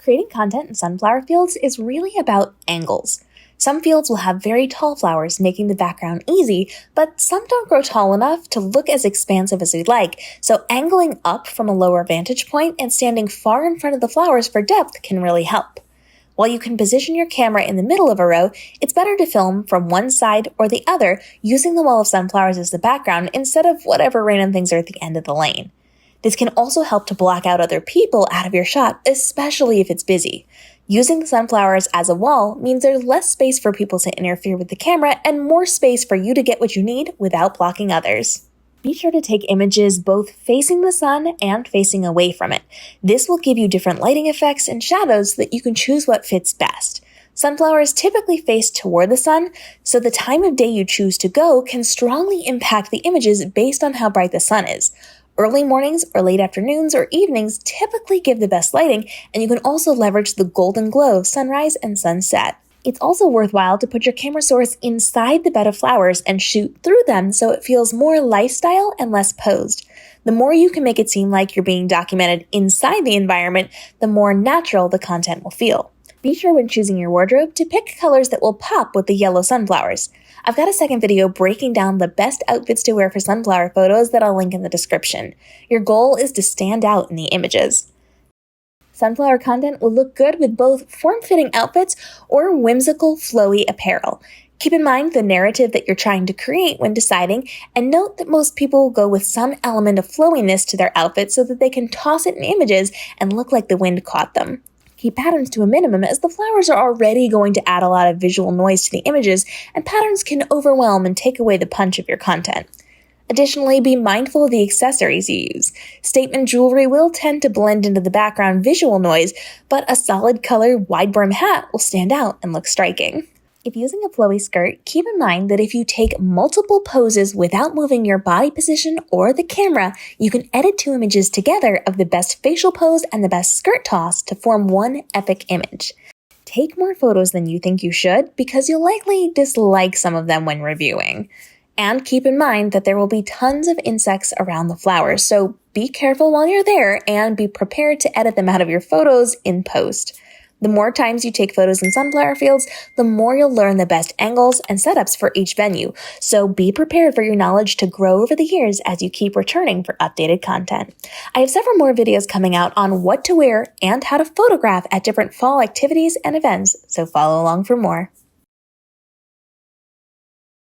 Creating content in sunflower fields is really about angles. Some fields will have very tall flowers, making the background easy, but some don't grow tall enough to look as expansive as we'd like, so angling up from a lower vantage point and standing far in front of the flowers for depth can really help. While you can position your camera in the middle of a row, it's better to film from one side or the other using the wall of sunflowers as the background instead of whatever random things are at the end of the lane. This can also help to block out other people out of your shot, especially if it's busy. Using the sunflowers as a wall means there's less space for people to interfere with the camera and more space for you to get what you need without blocking others. Be sure to take images both facing the sun and facing away from it. This will give you different lighting effects and shadows so that you can choose what fits best. Sunflowers typically face toward the sun, so the time of day you choose to go can strongly impact the images based on how bright the sun is. Early mornings or late afternoons or evenings typically give the best lighting, and you can also leverage the golden glow of sunrise and sunset. It's also worthwhile to put your camera source inside the bed of flowers and shoot through them so it feels more lifestyle and less posed. The more you can make it seem like you're being documented inside the environment, the more natural the content will feel. Be sure when choosing your wardrobe to pick colors that will pop with the yellow sunflowers. I've got a second video breaking down the best outfits to wear for sunflower photos that I'll link in the description. Your goal is to stand out in the images. Sunflower content will look good with both form-fitting outfits or whimsical, flowy apparel. Keep in mind the narrative that you're trying to create when deciding, and note that most people will go with some element of flowiness to their outfit so that they can toss it in images and look like the wind caught them. Keep patterns to a minimum as the flowers are already going to add a lot of visual noise to the images, and patterns can overwhelm and take away the punch of your content. Additionally, be mindful of the accessories you use. Statement jewelry will tend to blend into the background visual noise, but a solid color wide brim hat will stand out and look striking. If using a flowy skirt, keep in mind that if you take multiple poses without moving your body position or the camera, you can edit two images together of the best facial pose and the best skirt toss to form one epic image. Take more photos than you think you should because you'll likely dislike some of them when reviewing. And keep in mind that there will be tons of insects around the flowers, so be careful while you're there and be prepared to edit them out of your photos in post. The more times you take photos in sunflower fields, the more you'll learn the best angles and setups for each venue, so be prepared for your knowledge to grow over the years as you keep returning for updated content. I have several more videos coming out on what to wear and how to photograph at different fall activities and events, so follow along for more.